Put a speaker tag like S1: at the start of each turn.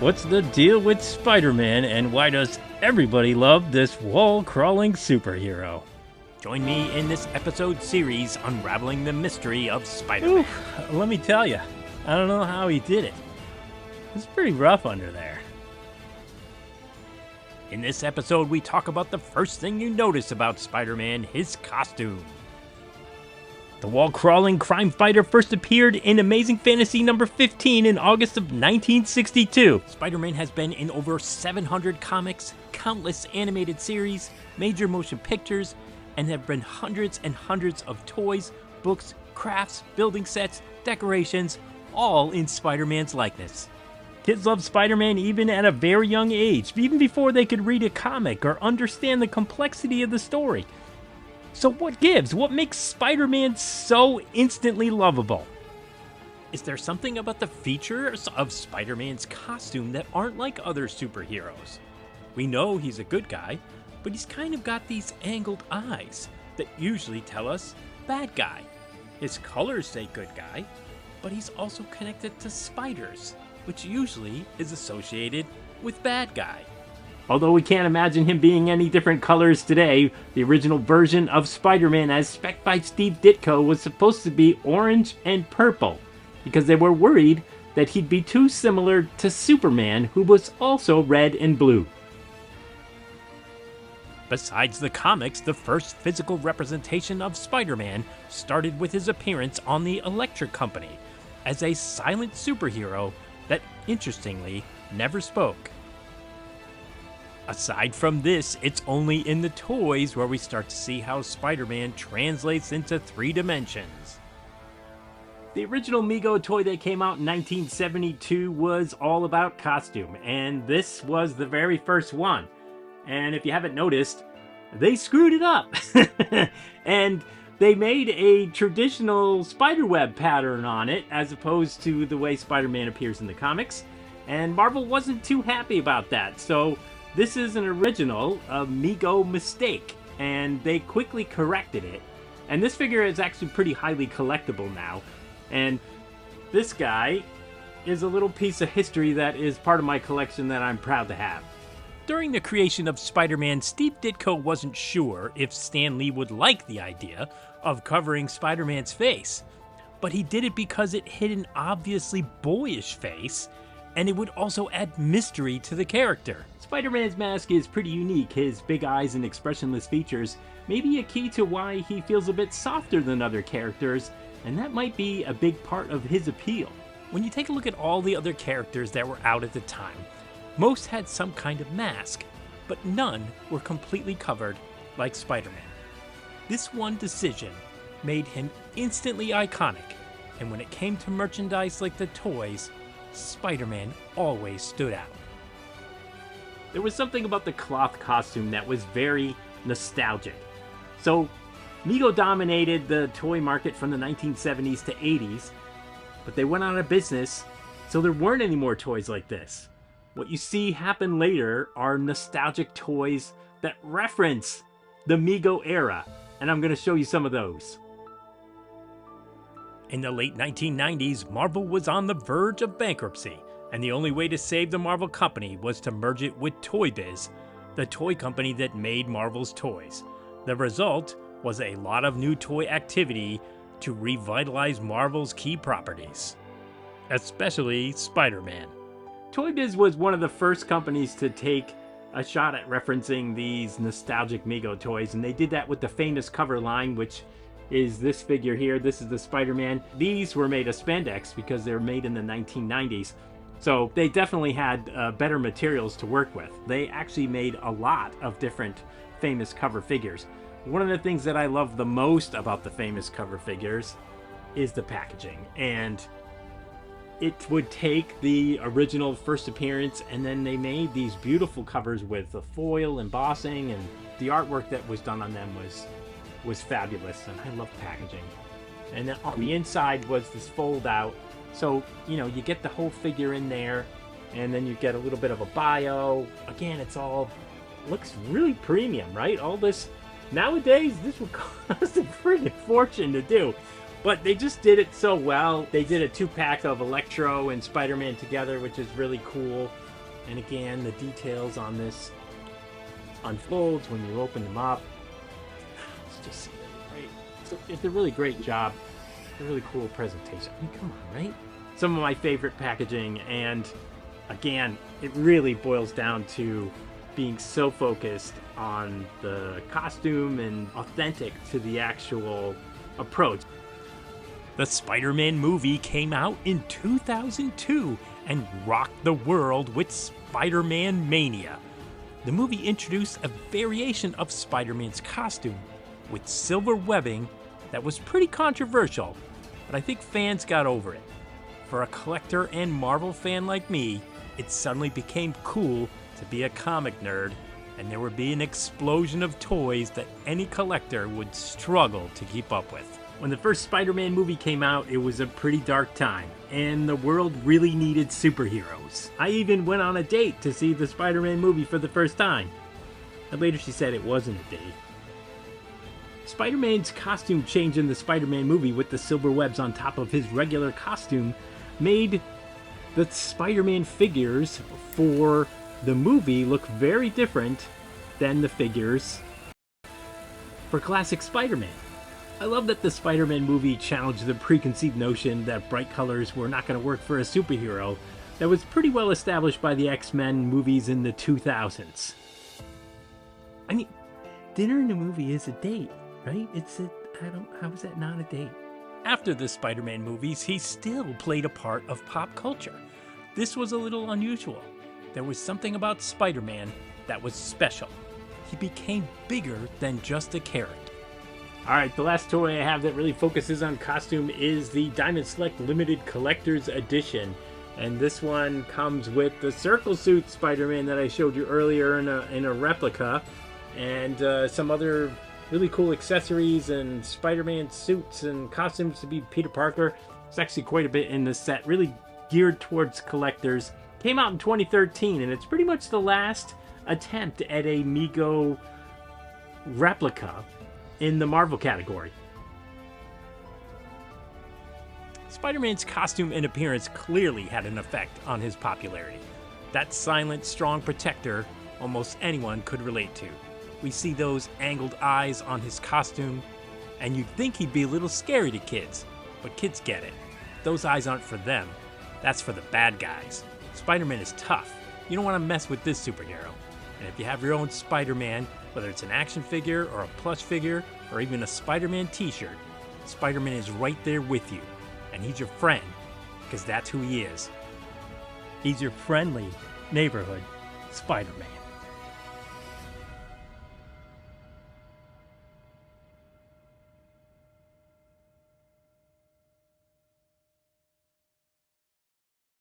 S1: What's the deal with Spider-Man, and why does everybody love this wall-crawling superhero?
S2: Join me in this episode series unraveling the mystery of Spider-Man.
S1: Let me tell you, I don't know how he did it. It's pretty rough under there.
S2: In this episode, we talk about the first thing you notice about Spider-Man, his costume.
S1: The wall-crawling crime fighter first appeared in Amazing Fantasy number 15 in August of 1962.
S2: Spider-Man has been in over 700 comics, countless animated series, major motion pictures, and there have been hundreds and hundreds of toys, books, crafts, building sets, decorations, all in Spider-Man's likeness.
S1: Kids love Spider-Man even at a very young age, even before they could read a comic or understand the complexity of the story. So what gives? What makes Spider-Man so instantly lovable?
S2: Is there something about the features of Spider-Man's costume that aren't like other superheroes? We know he's a good guy, but he's kind of got these angled eyes that usually tell us bad guy. His colors say good guy, but he's also connected to spiders, which usually is associated with bad guy.
S1: Although we can't imagine him being any different colors today, the original version of Spider-Man as spec'd by Steve Ditko was supposed to be orange and purple, because they were worried that he'd be too similar to Superman, who was also red and blue.
S2: Besides the comics, the first physical representation of Spider-Man started with his appearance on the Electric Company as a silent superhero that, interestingly, never spoke. Aside from this, it's only in the toys where we start to see how Spider-Man translates into 3 dimensions.
S1: The original Mego toy that came out in 1972 was all about costume, and this was the very first one. And if you haven't noticed, they screwed it up. And they made a traditional spiderweb pattern on it, as opposed to the way Spider-Man appears in the comics. And Marvel wasn't too happy about that, so this is an original, a Mego mistake, and they quickly corrected it. And this figure is actually pretty highly collectible now. And this guy is a little piece of history that is part of my collection that I'm proud to have.
S2: During the creation of Spider-Man, Steve Ditko wasn't sure if Stan Lee would like the idea of covering Spider-Man's face, but he did it because it hid an obviously boyish face, and it would also add mystery to the character.
S1: Spider-Man's mask is pretty unique. His big eyes and expressionless features may be a key to why he feels a bit softer than other characters, and that might be a big part of his appeal.
S2: When you take a look at all the other characters that were out at the time, most had some kind of mask, but none were completely covered like Spider-Man. This one decision made him instantly iconic, and when it came to merchandise like the toys, Spider-Man always stood out.
S1: There was something about the cloth costume that was very nostalgic. So, Mego dominated the toy market from the 1970s to 80s, but they went out of business, so there weren't any more toys like this. What you see happen later are nostalgic toys that reference the Mego era, and I'm going to show you some of those.
S2: In the late 1990s, Marvel was on the verge of bankruptcy, and the only way to save the Marvel company was to merge it with Toy Biz, the toy company that made Marvel's toys. The result was a lot of new toy activity to revitalize Marvel's key properties, especially Spider-Man.
S1: Toy Biz was one of the first companies to take a shot at referencing these nostalgic Mego toys, and they did that with the famous cover line, which is this figure here. This is the Spider-Man. These were made of spandex because they were made in the 1990s. So they definitely had better materials to work with. They actually made a lot of different famous cover figures. One of the things that I love the most about the famous cover figures is the packaging. And it would take the original first appearance, and then they made these beautiful covers with the foil embossing, and the artwork that was done on them was fabulous, and I love packaging. And then on the inside was this fold out, so you know, you get the whole figure in there, and then you get a little bit of a bio. Again, it's all looks really premium, right? All this nowadays, this would cost a friggin' fortune to do, But they just did it so well. They did a 2-pack of Electro and Spider-Man together, which is really cool. And again, the details on this unfolds when you open them up. It's just really great. It's a really great job. It's a really cool presentation. I mean, come on, right? Some of my favorite packaging, and again, it really boils down to being so focused on the costume and authentic to the actual approach.
S2: The Spider-Man movie came out in 2002 and rocked the world with Spider-Man Mania. The movie introduced a variation of Spider-Man's costume with silver webbing that was pretty controversial, but I think fans got over it. For a collector and Marvel fan like me, it suddenly became cool to be a comic nerd, and there would be an explosion of toys that any collector would struggle to keep up with.
S1: When the first Spider-Man movie came out, it was a pretty dark time, and the world really needed superheroes. I even went on a date to see the Spider-Man movie for the first time. And later she said it wasn't a date. Spider-Man's costume change in the Spider-Man movie with the silver webs on top of his regular costume made the Spider-Man figures for the movie look very different than the figures for classic Spider-Man. I love that the Spider-Man movie challenged the preconceived notion that bright colors were not going to work for a superhero that was pretty well established by the X-Men movies in the 2000s. I mean, dinner in a movie is a date, right? How is that not a date?
S2: After the Spider-Man movies, he still played a part of pop culture. This was a little unusual. There was something about Spider-Man that was special. He became bigger than just a character.
S1: Alright, the last toy I have that really focuses on costume is the Diamond Select Limited Collector's Edition. And this one comes with the Circle Suit Spider-Man that I showed you earlier in a replica. And some other really cool accessories and Spider-Man suits and costumes to be Peter Parker. It's actually quite a bit in this set, really geared towards collectors. Came out in 2013, and it's pretty much the last attempt at a Mego replica in the Marvel category.
S2: Spider-Man's costume and appearance clearly had an effect on his popularity. That silent, strong protector almost anyone could relate to. We see those angled eyes on his costume, and you'd think he'd be a little scary to kids, but kids get it. Those eyes aren't for them. That's for the bad guys. Spider-Man is tough. You don't want to mess with this superhero. And if you have your own Spider-Man, whether it's an action figure or a plush figure or even a Spider-Man t-shirt, Spider-Man is right there with you. And he's your friend, because that's who he is.
S1: He's your friendly neighborhood Spider-Man.